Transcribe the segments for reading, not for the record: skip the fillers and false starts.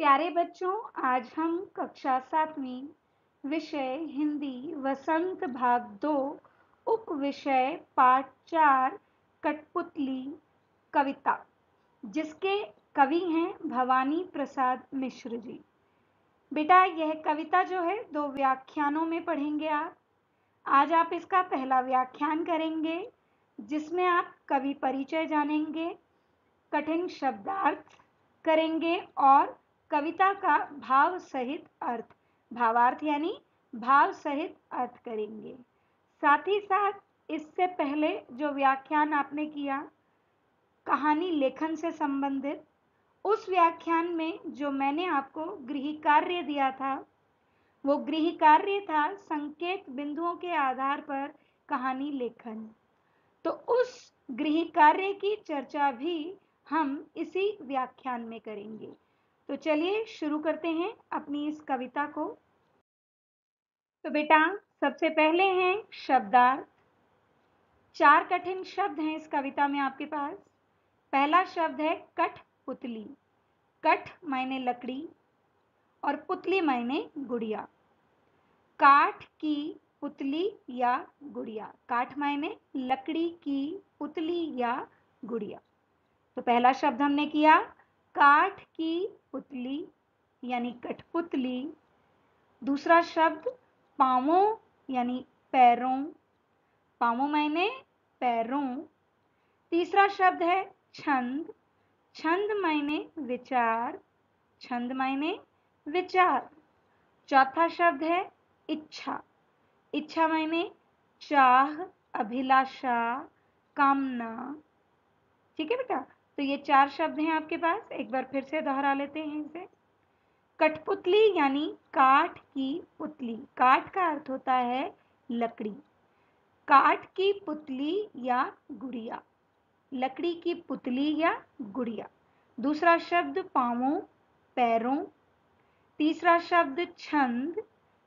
प्यारे बच्चों, आज हम कक्षा 7वीं विषय हिंदी वसंत भाग 2 उप विषय पाठ 4 कठपुतली कविता जिसके कवि हैं भवानी प्रसाद मिश्र जी। बेटा, यह कविता जो है 2 व्याख्यानों में पढ़ेंगे आप। आज आप इसका पहला व्याख्यान करेंगे जिसमें आप कवि परिचय जानेंगे, कठिन शब्दार्थ करेंगे और कविता का भाव सहित अर्थ, भावार्थ यानी भाव सहित अर्थ करेंगे। साथ ही साथ इससे पहले जो व्याख्यान आपने किया कहानी लेखन से संबंधित, उस व्याख्यान में जो मैंने आपको गृह कार्य दिया था, वो गृह कार्य था संकेत बिंदुओं के आधार पर कहानी लेखन। तो उस गृह कार्य की चर्चा भी हम इसी व्याख्यान में करेंगे। तो चलिए शुरू करते हैं अपनी इस कविता को। तो बेटा, सबसे पहले हैं शब्दार्थ। 4 कठिन शब्द हैं इस कविता में आपके पास। पहला शब्द है कठपुतली। कठ मायने लकड़ी और पुतली मायने गुड़िया। काठ की पुतली या गुड़िया। काठ मायने लकड़ी की पुतली या गुड़िया। तो पहला शब्द हमने किया काठ की पुतली यानी कठपुतली। दूसरा शब्द पांवों यानी पैरों। पांवों मायने पैरों। तीसरा शब्द है छंद। छंद मायने विचार। छंद मायने विचार। चौथा शब्द है इच्छा। इच्छा मायने चाह, अभिलाषा, कामना। ठीक है बेटा, तो ये 4 शब्द हैं आपके पास। एक बार फिर से दोहरा लेते हैं इसे। कठपुतली यानी काठ की पुतली। काठ का अर्थ होता है लकड़ी। काठ की पुतली या गुड़िया। लकड़ी की पुतली या गुड़िया। दूसरा शब्द पांवों, पैरों। तीसरा शब्द छंद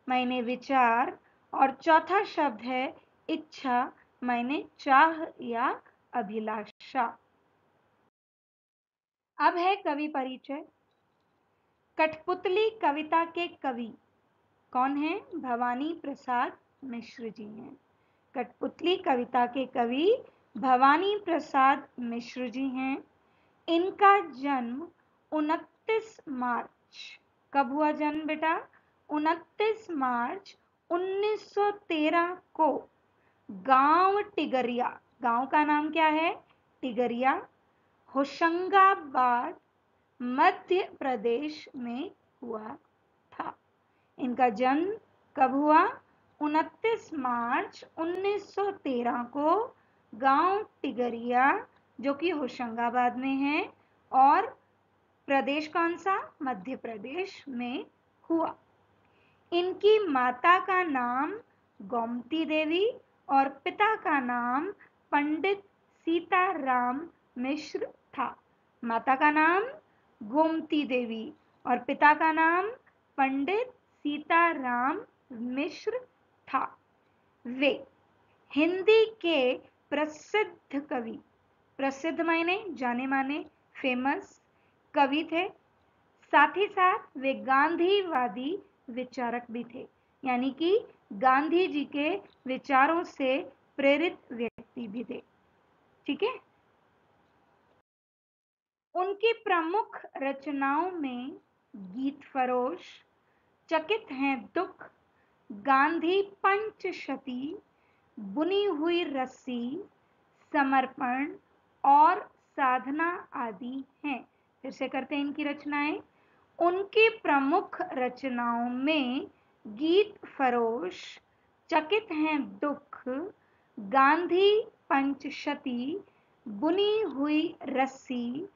मायने विचार और चौथा शब्द है इच्छा मायने चाह या अभिलाषा। अब है कवि परिचय। कठपुतली कविता के कवि कौन हैं? भवानी प्रसाद मिश्र जी हैं। कठपुतली कविता के कवि भवानी प्रसाद मिश्र जी हैं। इनका जन्म 29 मार्च, कब हुआ जन्म बेटा? 29 मार्च 1913 को गांव टिगरिया, गांव का नाम क्या है? टिगरिया, होशंगाबाद, मध्य प्रदेश में हुआ था। इनका जन्म कब हुआ? 29 मार्च 1913 को गांव टिगरिया, जो कि होशंगाबाद में है, और प्रदेश कौन सा? मध्य प्रदेश में हुआ। इनकी माता का नाम गोमती देवी और पिता का नाम पंडित सीताराम मिश्र था। माता का नाम गोमती देवी और पिता का नाम पंडित सीताराम मिश्र था। वे हिंदी के प्रसिद्ध कवि, प्रसिद्ध मायने जाने माने, फेमस कवि थे। साथ ही साथ वे गांधीवादी विचारक भी थे, यानी कि गांधी जी के विचारों से प्रेरित व्यक्ति भी थे। ठीक है। उनकी प्रमुख रचनाओं में गीत फरोश, चकित हैं दुख, गांधी पंचशती, बुनी हुई रस्सी, समर्पण और साधना आदि हैं। फिर से करते हैं इनकी रचनाएं। उनकी प्रमुख रचनाओं में गीत फरोश, चकित हैं दुख, गांधी पंचशती, बुनी हुई रस्सी,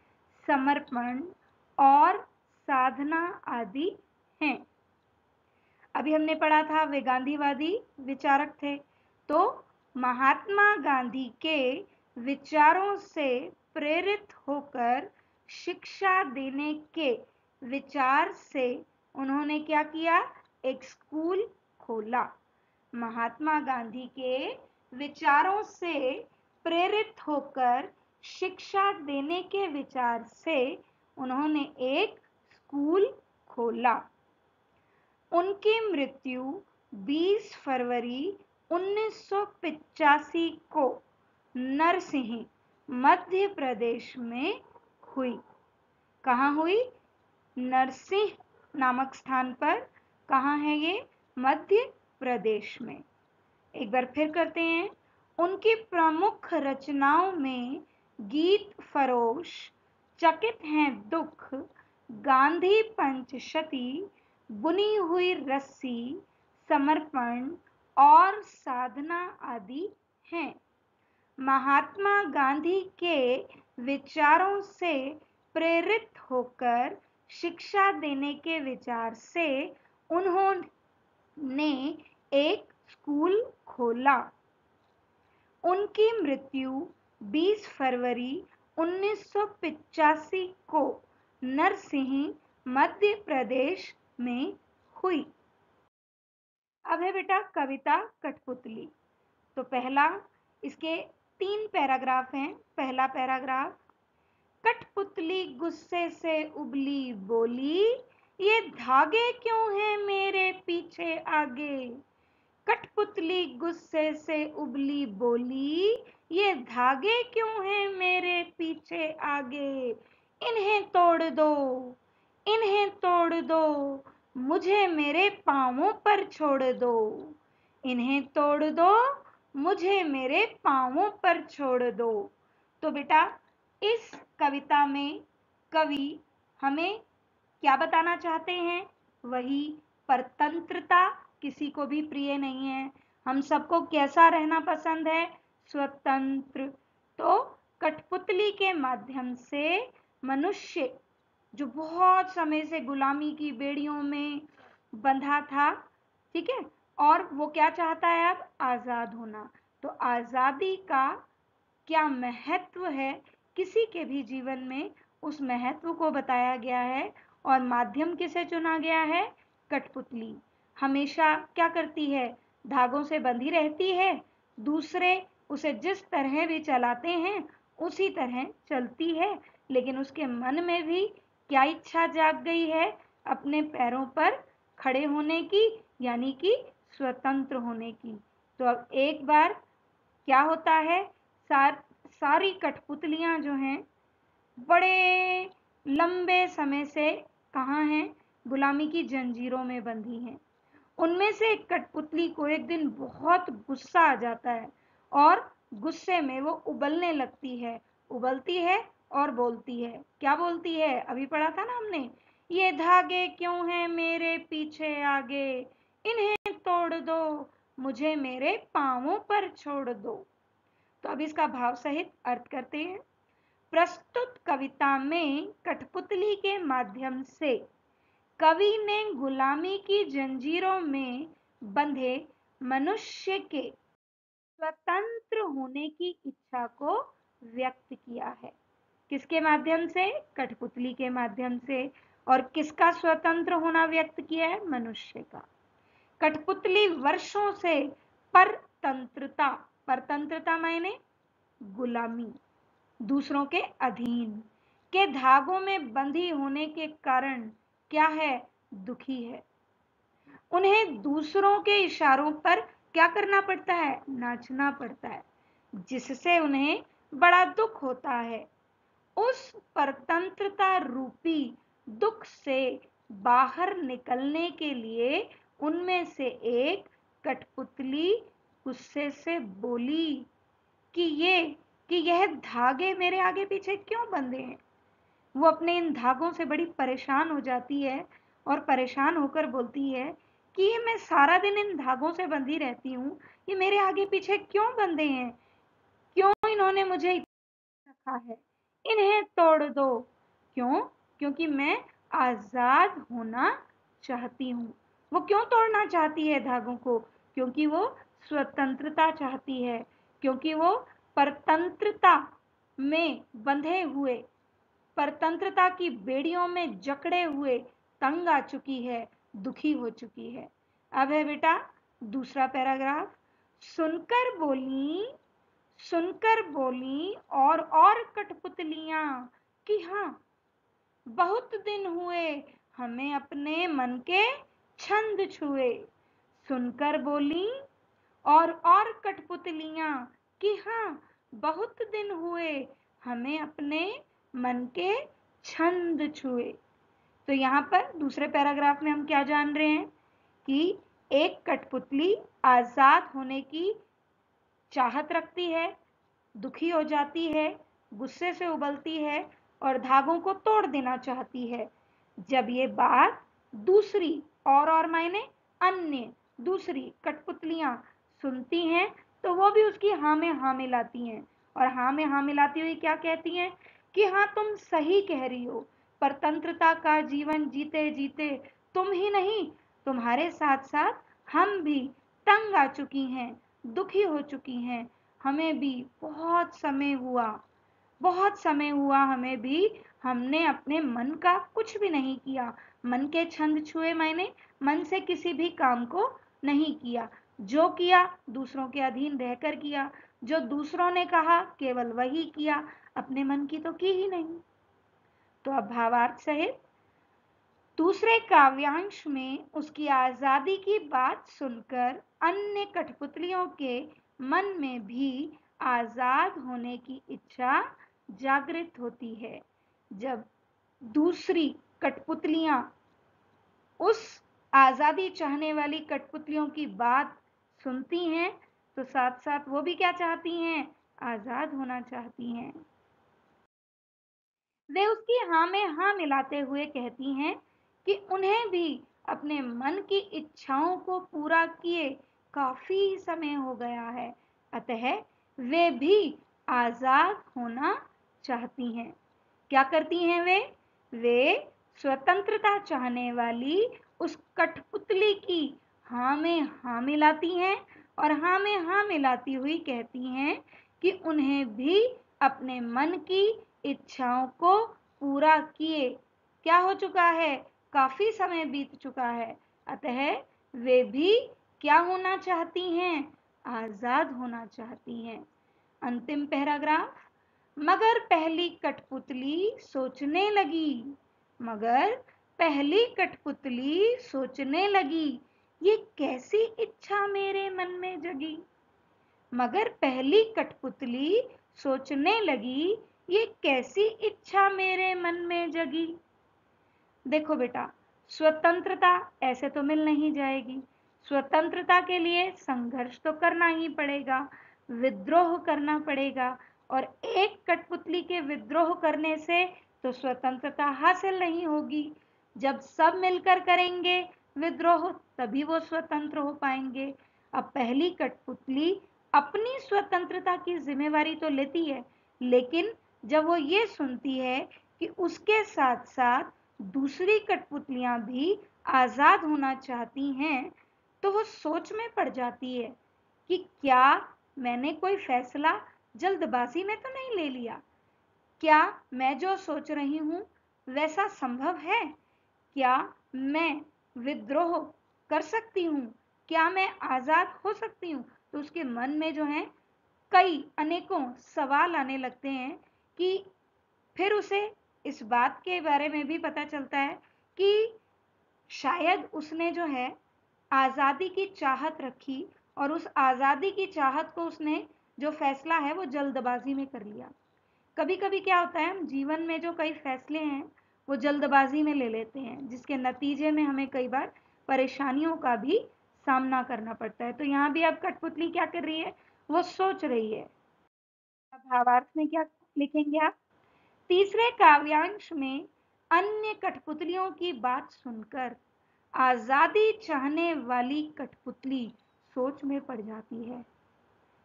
समर्पण और साधना आदि हैं। अभी हमने पढ़ा था वे गांधीवादी विचारक थे। तो महात्मा गांधी के विचारों से प्रेरित होकर शिक्षा देने के विचार से उन्होंने क्या किया? एक स्कूल खोला। महात्मा गांधी के विचारों से प्रेरित होकर शिक्षा देने के विचार से उन्होंने एक स्कूल खोला। उनकी मृत्यु 20 फरवरी 1985 को नरसिंह मध्य प्रदेश में हुई। कहाँ हुई? नरसिंह नामक स्थान पर। कहाँ है ये? मध्य प्रदेश में। एक बार फिर करते हैं। उनकी प्रमुख रचनाओं में गीत फरोश, चकित हैं दुख, गांधी पंचशती, बुनी हुई रस्सी, समर्पण और साधना आदि हैं। महात्मा गांधी के विचारों से प्रेरित होकर शिक्षा देने के विचार से उन्होंने एक स्कूल खोला। उनकी मृत्यु 20 फरवरी 1985 को नरसिंह मध्य प्रदेश में हुई। अब है बेटा कविता कठपुतली। तो पहला, इसके 3 पैराग्राफ हैं। पहला पैराग्राफ, कठपुतली गुस्से से उबली बोली, ये धागे क्यों हैं मेरे पीछे आगे। कठपुतली गुस्से से उबली बोली, ये धागे क्यों हैं मेरे पीछे आगे। इन्हें तोड़ दो, इन्हें तोड़ दो, मुझे मेरे पांवों पर छोड़ दो। इन्हें तोड़ दो, मुझे मेरे पांवों पर छोड़ दो। तो बेटा इस कविता में कवि हमें क्या बताना चाहते हैं? वही, परतंत्रता किसी को भी प्रिय नहीं है। हम सबको कैसा रहना पसंद है? स्वतंत्र। तो कठपुतली के माध्यम से मनुष्य जो बहुत समय से गुलामी की बेड़ियों में बंधा था, ठीक है, और वो क्या चाहता है अब? आजाद होना। तो आजादी का क्या महत्व है किसी के भी जीवन में, उस महत्व को बताया गया है। और माध्यम किसे चुना गया है? कठपुतली। हमेशा क्या करती है? धागों से बंधी रहती है, दूसरे उसे जिस तरह भी चलाते हैं उसी तरह चलती है, लेकिन उसके मन में भी क्या इच्छा जाग गई है? अपने पैरों पर खड़े होने की, यानी कि स्वतंत्र होने की। तो अब एक बार क्या होता है, सारी कठपुतलियां जो हैं बड़े लंबे समय से कहाँ हैं? गुलामी की जंजीरों में बंधी हैं। उनमें से एक कठपुतली को एक दिन बहुत गुस्सा आ जाता है और गुस्से में वो उबलने लगती है। उबलती है और बोलती है। क्या बोलती है? अभी पढ़ा था ना हमने, ये धागे क्यों हैं मेरे पीछे आगे, इन्हें तोड़ दो, मुझे मेरे पांवों पर छोड़ दो। तो अब इसका भाव सहित अर्थ करते हैं। प्रस्तुत कविता में कठपुतली के माध्यम से कवि ने गुलामी की जंजीरों में बंधे मनुष्य के स्वतंत्र होने की इच्छा को व्यक्त किया है। किसके माध्यम से? कठपुतली के माध्यम से। और किसका स्वतंत्र होना व्यक्त किया है? मनुष्य का। कठपुतली वर्षों से परतंत्रता, परतंत्रता मायने गुलामी, दूसरों के अधीन के धागों में बंधी होने के कारण क्या है? दुखी है। उन्हें दूसरों के इशारों पर क्या करना पड़ता है? नाचना पड़ता है, जिससे उन्हें बड़ा दुख होता है। उस परतंत्रता रूपी दुख से बाहर निकलने के लिए उनमें से एक कठपुतली गुस्से से बोली कि यह धागे मेरे आगे पीछे क्यों बंधे हैं। वो अपने इन धागों से बड़ी परेशान हो जाती है और परेशान होकर बोलती है कि ये मैं सारा दिन इन धागों से बंधी रहती हूँ, ये मेरे आगे पीछे क्यों बंधे हैं, क्यों इन्होंने मुझे रखा है, इन्हें तोड़ दो। क्यों? क्योंकि मैं आजाद होना चाहती हूँ। वो क्यों तोड़ना चाहती है धागों को? क्योंकि वो स्वतंत्रता चाहती है, क्योंकि वो परतंत्रता में बंधे हुए, परतंत्रता की बेड़ियों में जकड़े हुए तंग आ चुकी है, दुखी हो चुकी है। अब है बेटा दूसरा पैराग्राफ। सुनकर बोली, सुनकर बोली और कठपुतलियां कि हाँ, बहुत दिन हुए हमें अपने मन के छंद छुए। सुनकर बोली और कठपुतलियां कि हाँ, बहुत दिन हुए हमें अपने मन के छंद छुए। तो यहाँ पर दूसरे पैराग्राफ में हम क्या जान रहे हैं कि एक कठपुतली आजाद होने की चाहत रखती है, दुखी हो जाती है, गुस्से से उबलती है और धागों को तोड़ देना चाहती है। जब ये बात दूसरी और मायने अन्य दूसरी कठपुतलियां सुनती हैं तो वो भी उसकी हाँ में हाँ मिलाती हैं और हाँ में हाँ मिलाती हुई क्या कहती हैं कि हाँ, तुम सही कह रही हो, परतंत्रता का जीवन जीते जीते तुम ही नहीं, तुम्हारे साथ साथ हम भी तंग आ चुकी हैं, दुखी हो चुकी हैं। हमें भी बहुत समय हुआ हमें भी, हमने अपने मन का कुछ भी नहीं किया। मन के छंद छुए मायने मन से किसी भी काम को नहीं किया। जो किया दूसरों के अधीन रहकर किया, जो दूसरों ने कहा केवल वही किया, अपने मन की तो की ही नहीं। तो अब भावार्थ सहित दूसरे काव्यांश में उसकी आजादी की बात सुनकर अन्य कठपुतलियों के मन में भी आजाद होने की इच्छा जागृत होती है। जब दूसरी कठपुतलियां उस आजादी चाहने वाली कठपुतलियों की बात सुनती हैं तो साथ साथ वो भी क्या चाहती हैं? आजाद होना चाहती हैं। वे उसकी हाँ में हाँ मिलाते हुए कहती हैं कि उन्हें भी अपने मन की इच्छाओं को पूरा किए काफी समय हो गया है, अतः वे भी आजाद होना चाहती हैं। क्या करती हैं वे? वे स्वतंत्रता चाहने वाली उस कठपुतली की हाँ में हाँ मिलाती हैं और हाँ में हाँ मिलाती हुई कहती हैं कि उन्हें भी अपने मन की इच्छाओं को पूरा किए क्या हो चुका है? काफी समय बीत चुका है, अतः वे भी क्या होना चाहती हैं? आजाद होना चाहती हैं। अंतिम पैराग्राफ। मगर पहली कठपुतली सोचने लगी, मगर पहली कठपुतली सोचने लगी, ये कैसी इच्छा मेरे मन में जगी। मगर पहली कठपुतली सोचने लगी, ये कैसी इच्छा मेरे मन में जगी। देखो बेटा, स्वतंत्रता ऐसे तो मिल नहीं जाएगी। स्वतंत्रता के लिए संघर्ष तो करना ही पड़ेगा, विद्रोह करना पड़ेगा और एक कठपुतली के विद्रोह करने से तो स्वतंत्रता हासिल नहीं होगी। जब सब मिलकर करेंगे विद्रोह तभी वो स्वतंत्र हो पाएंगे। अब पहली कठपुतली अपनी स्वतंत्रता की जिम्मेवारी तो लेती है, लेकिन जब वो ये सुनती है कि उसके साथ साथ दूसरी कठपुतलियां भी आजाद होना चाहती हैं तो वो सोच में पड़ जाती है कि क्या मैंने कोई फैसला जल्दबाजी में तो नहीं ले लिया? क्या मैं जो सोच रही हूं वैसा संभव है? क्या मैं विद्रोह कर सकती हूँ? क्या मैं आजाद हो सकती हूँ? तो उसके मन में जो है कई अनेकों सवाल आने लगते हैं कि फिर उसे इस बात के बारे में भी पता चलता है कि शायद उसने जो है आजादी की चाहत रखी और उस आजादी की चाहत को उसने जो फैसला है वो जल्दबाजी में कर लिया। कभी कभी क्या होता है, हम जीवन में जो कई फैसले हैं वो जल्दबाजी में ले लेते हैं, जिसके नतीजे में हमें कई बार परेशानियों का भी सामना करना पड़ता है। तो यहाँ भी अब कठपुतली क्या कर रही है? वो सोच रही है। भावार्थ में क्या लिखेंगे आप? तीसरे काव्यांश में अन्य कठपुतलियों की बात सुनकर आजादी चाहने वाली कठपुतली सोच में पड़ जाती है।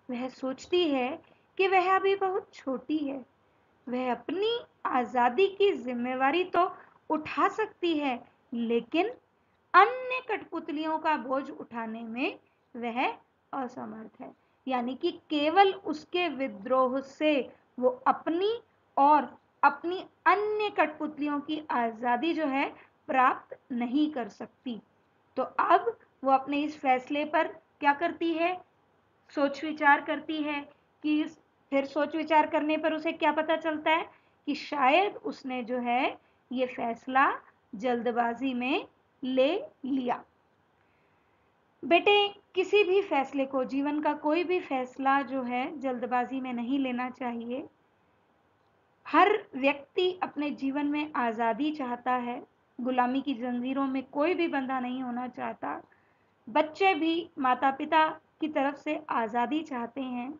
वह सोचती है कि वह अभी बहुत छोटी है, वह अपनी आजादी की जिम्मेवारी तो उठा सकती है, लेकिन अन्य कठपुतलियों का बोझ उठाने में वह असमर्थ है। यानी कि केवल उसके विद्रोह से वो अपनी और अपनी अन्य कठपुतलियों की आजादी जो है प्राप्त नहीं कर सकती। तो अब वो अपने इस फैसले पर क्या करती है? सोच विचार करती है कि फिर सोच विचार करने पर उसे क्या पता चलता है कि शायद उसने जो है ये फैसला जल्दबाजी में ले लिया। बेटे, किसी भी फैसले को, जीवन का कोई भी फैसला जो है जल्दबाजी में नहीं लेना चाहिए। हर व्यक्ति अपने जीवन में आज़ादी चाहता है, गुलामी की जंजीरों में कोई भी बंधा नहीं होना चाहता। बच्चे भी माता पिता की तरफ से आज़ादी चाहते हैं,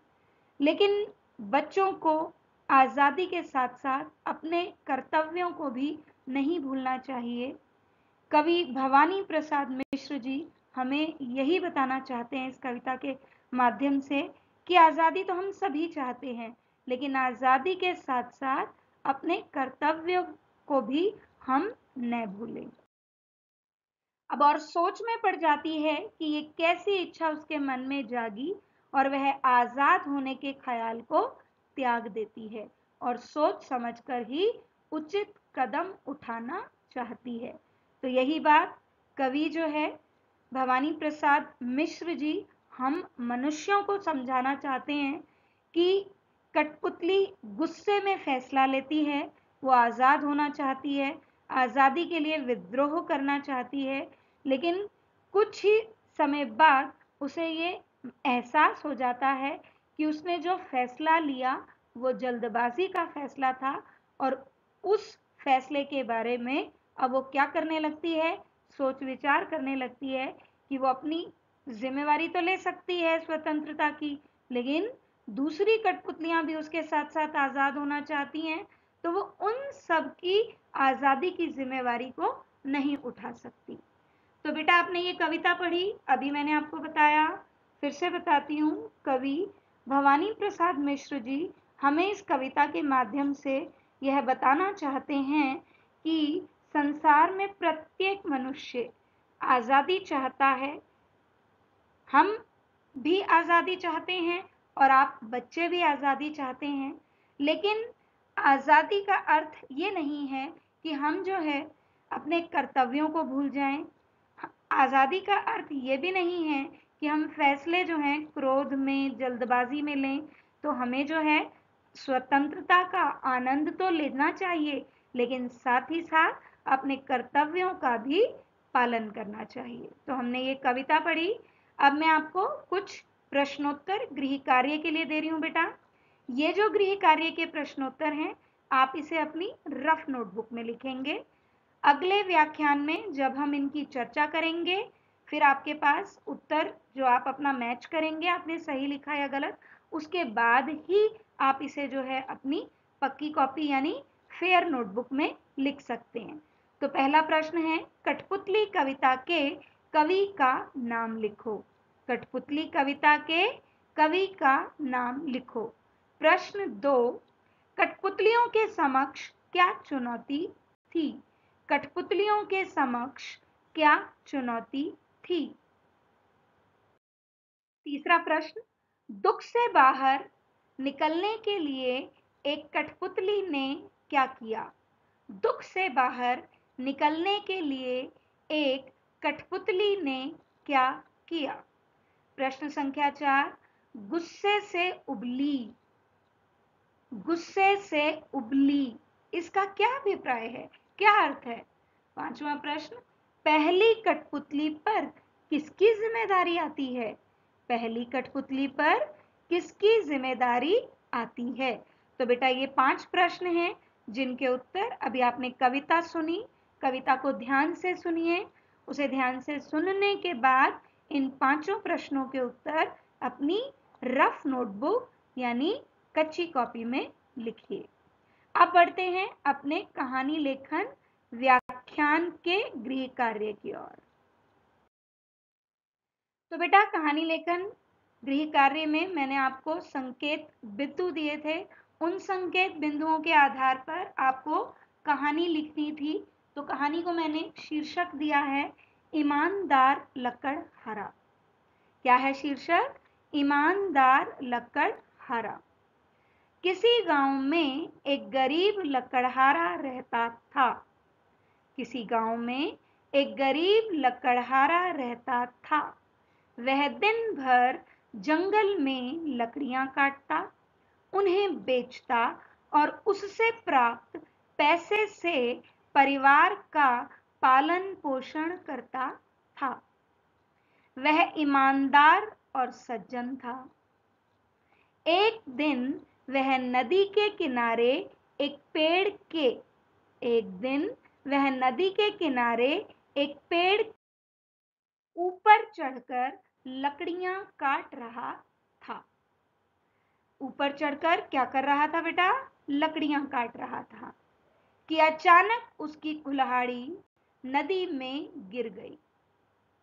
लेकिन बच्चों को आज़ादी के साथ साथ अपने कर्तव्यों को भी नहीं भूलना चाहिए। कवि भवानी प्रसाद मिश्र जी हमें यही बताना चाहते हैं इस कविता के माध्यम से कि आज़ादी तो हम सभी चाहते हैं, लेकिन आज़ादी के साथ साथ अपने कर्तव्यों को भी हम न भूलें। अब और सोच में पड़ जाती है कि ये कैसी इच्छा उसके मन में जागी और वह आज़ाद होने के ख्याल को त्याग देती है और सोच समझकर ही उचित कदम उठाना चाहती है। तो यही बात कवि जो है भवानी प्रसाद मिश्र जी हम मनुष्यों को समझाना चाहते हैं कि कठपुतली गुस्से में फैसला लेती है, वो आज़ाद होना चाहती है, आज़ादी के लिए विद्रोह करना चाहती है, लेकिन कुछ ही समय बाद उसे ये एहसास हो जाता है कि उसने जो फैसला लिया वो जल्दबाजी का फैसला था और उस फैसले के बारे में अब वो क्या करने लगती है, सोच विचार करने लगती है कि वो अपनी जिम्मेवारी तो ले सकती है स्वतंत्रता की, लेकिन दूसरी कठपुतलियां भी उसके साथ साथ आज़ाद होना चाहती हैं, तो वो उन सब की आज़ादी की जिम्मेवारी को नहीं उठा सकती। तो बेटा आपने ये कविता पढ़ी, अभी मैंने आपको बताया, फिर से बताती हूँ। कवि भवानी प्रसाद मिश्र जी हमें इस कविता के माध्यम से यह बताना चाहते हैं कि संसार में प्रत्येक मनुष्य आज़ादी चाहता है। हम भी आज़ादी चाहते हैं और आप बच्चे भी आज़ादी चाहते हैं, लेकिन आज़ादी का अर्थ ये नहीं है कि हम जो है अपने कर्तव्यों को भूल जाएं। आज़ादी का अर्थ ये भी नहीं है कि हम फैसले जो हैं क्रोध में, जल्दबाजी में लें। तो हमें जो है स्वतंत्रता का आनंद तो लेना चाहिए, लेकिन साथ ही साथ अपने कर्तव्यों का भी पालन करना चाहिए। तो हमने ये कविता पढ़ी। अब मैं आपको कुछ प्रश्नोत्तर गृह कार्य के लिए दे रही हूँ बेटा। ये जो गृह कार्य के प्रश्नोत्तर हैं, आप इसे अपनी रफ नोटबुक में लिखेंगे। अगले व्याख्यान में जब हम इनकी चर्चा करेंगे, फिर आपके पास उत्तर जो आप अपना मैच करेंगे, आपने सही लिखा या गलत, उसके बाद ही आप इसे जो है अपनी पक्की कॉपी यानी फेयर नोटबुक में लिख सकते हैं। तो पहला प्रश्न है, कठपुतली कविता के कवि का नाम लिखो। कठपुतली कविता के कवि का नाम लिखो। प्रश्न 2, कठपुतलियों के समक्ष क्या चुनौती थी? कठपुतलियों के समक्ष क्या चुनौती थी? तीसरा प्रश्न, दुख से बाहर निकलने के लिए एक कठपुतली ने क्या किया? दुख से बाहर निकलने के लिए एक कठपुतली ने क्या किया? प्रश्न संख्या 4, गुस्से से उबली। गुस्से से उबली, इसका क्या अभिप्राय है, क्या अर्थ है? पांचवा प्रश्न, पहली कठपुतली पर किसकी जिम्मेदारी आती है? पहली कठपुतली पर किसकी जिम्मेदारी आती है? तो बेटा ये 5 प्रश्न हैं जिनके उत्तर अभी आपने कविता सुनी, कविता को ध्यान से सुनिए। उसे ध्यान से सुनने के बाद इन 5 प्रश्नों के उत्तर अपनी रफ नोटबुक यानी कच्ची कॉपी में लिखिए। अब बढ़ते हैं अपने कहानी लेखन व्याख्यान के गृह कार्य की ओर। तो बेटा कहानी लेखन गृह कार्य में मैंने आपको संकेत बिंदु दिए थे। उन संकेत बिंदुओं के आधार पर आपको कहानी लिखनी थी। तो कहानी को मैंने शीर्षक दिया है ईमानदार लकड़हारा। क्या है शीर्षक? ईमानदार लकड़हारा। किसी गांव में एक गरीब लकड़हारा रहता था। किसी गांव में एक गरीब लकड़हारा रहता था। वह दिन भर जंगल में लकड़ियां काटता, उन्हें बेचता और उससे प्राप्त पैसे से परिवार का पालन पोषण करता था। वह ईमानदार और सज्जन था। एक दिन वह नदी के किनारे एक पेड़ के ऊपर चढ़कर लकड़ियां काट रहा था। ऊपर चढ़कर क्या कर रहा था बेटा? लकड़ियां काट रहा था कि अचानक उसकी कुल्हाड़ी नदी में गिर गई।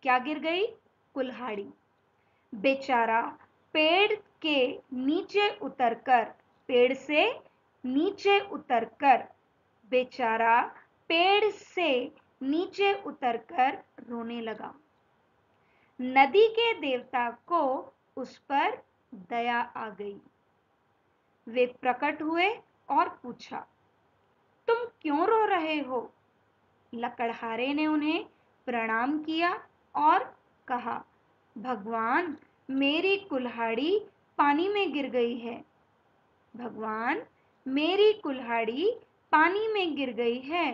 क्या गिर गई? कुल्हाड़ी। बेचारा पेड़ से नीचे उतरकर रोने लगा। नदी के देवता को उस पर दया आ गई। वे प्रकट हुए और पूछा, तुम क्यों रो रहे हो? लकड़हारे ने उन्हें प्रणाम किया और कहा, भगवान, मेरी कुल्हाड़ी पानी में गिर गई है। भगवान, मेरी कुल्हाड़ी पानी में गिर गई है।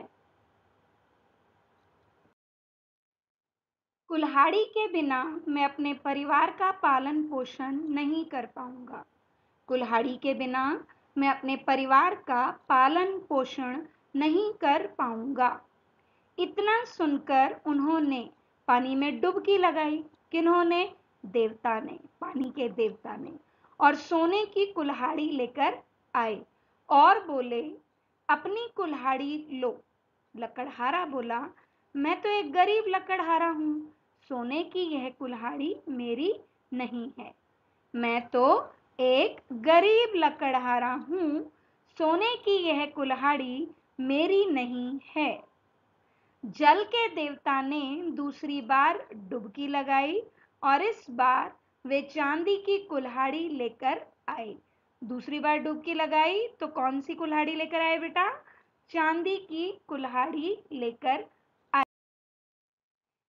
कुल्हाड़ी के बिना मैं अपने परिवार का पालन पोषण नहीं कर पाऊंगा। कुल्हाड़ी के बिना मैं अपने परिवार का पालन पोषण नहीं कर पाऊंगा। इतना सुनकर उन्होंने पानी में डुबकी लगाई। किन्होंने? देवता ने, पानी के देवता ने। और सोने की कुल्हाड़ी लेकर आए और बोले, अपनी कुल्हाड़ी लो। लकड़हारा बोला, मैं तो एक गरीब लकड़हारा हूं, सोने की यह कुल्हाड़ी मेरी नहीं है। मैं तो एक गरीब लकड़हारा हूं, सोने की यह कुल्हाड़ी मेरी नहीं है। जल के देवता ने दूसरी बार डुबकी लगाई और इस बार वे चांदी की कुल्हाड़ी लेकर आए। दूसरी बार डुबकी लगाई तो कौन सी कुल्हाड़ी लेकर आए बेटा? चांदी की कुल्हाड़ी लेकर आए।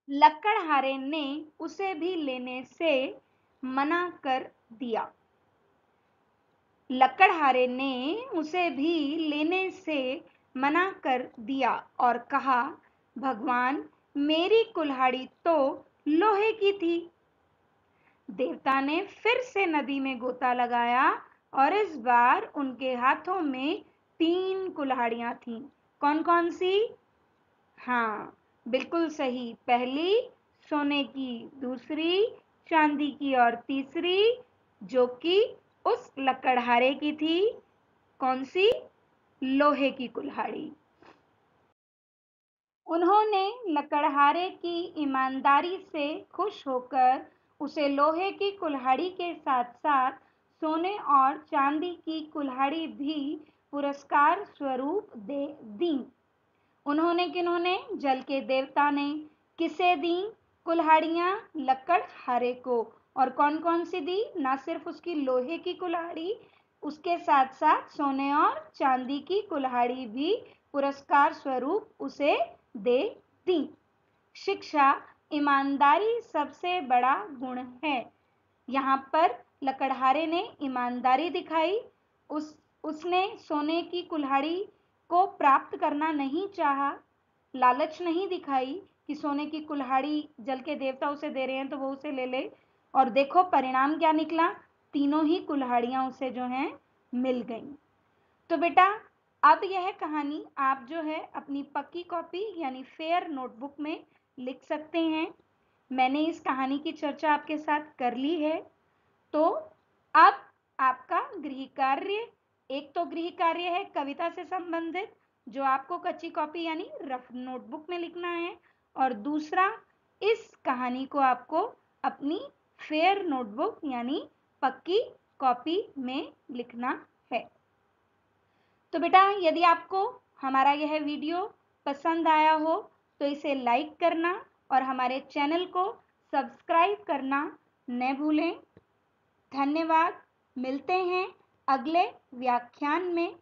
लकड़हारे ने उसे भी लेने से मना कर दिया। लकड़हारे ने उसे भी लेने से मना कर दिया और कहा, भगवान, मेरी कुल्हाड़ी तो लोहे की थी। देवता ने फिर से नदी में गोता लगाया और इस बार उनके हाथों में 3 कुल्हाड़ियां थीं। कौन कौन सी? हाँ, बिल्कुल सही। पहली सोने की, दूसरी चांदी की और तीसरी जो कि उस लकड़हारे की थी, कौन सी? लोहे की कुल्हाड़ी। उन्होंने लकड़हारे की ईमानदारी से खुश होकर उसे लोहे की कुल्हाड़ी के साथ साथ सोने और चांदी की कुल्हाड़ी भी पुरस्कार स्वरूप दे दी। उन्होंने किन्होंने? जल के देवता ने। किसे दी कुल्हाड़ियां? लकड़हारे को। और कौन कौन सी दी? ना सिर्फ उसकी लोहे की कुल्हाड़ी, उसके साथ साथ सोने और चांदी की कुल्हाड़ी भी पुरस्कार स्वरूप उसे दे दी। शिक्षा, ईमानदारी सबसे बड़ा गुण है। यहाँ पर लकड़हारे ने ईमानदारी दिखाई। उसने सोने की कुल्हाड़ी को प्राप्त करना नहीं चाहा, लालच नहीं दिखाई कि सोने की कुल्हाड़ी जल के देवता उसे दे रहे हैं तो वो उसे ले ले। और देखो परिणाम क्या निकला, तीनों ही कुल्हाड़ियां उसे जो हैं मिल गईं। तो बेटा अब यह कहानी आप जो है अपनी पक्की कॉपी यानी फेयर नोटबुक में लिख सकते हैं। मैंने इस कहानी की चर्चा आपके साथ कर ली है। तो अब आपका गृह कार्य, एक तो गृह कार्य है कविता से संबंधित जो आपको कच्ची कॉपी यानी रफ नोटबुक में लिखना है, और दूसरा इस कहानी को आपको अपनी फेयर नोटबुक यानी पक्की कॉपी में लिखना है। तो बेटा यदि आपको हमारा यह वीडियो पसंद आया हो तो इसे लाइक करना और हमारे चैनल को सब्सक्राइब करना न भूलें। धन्यवाद। मिलते हैं अगले व्याख्यान में।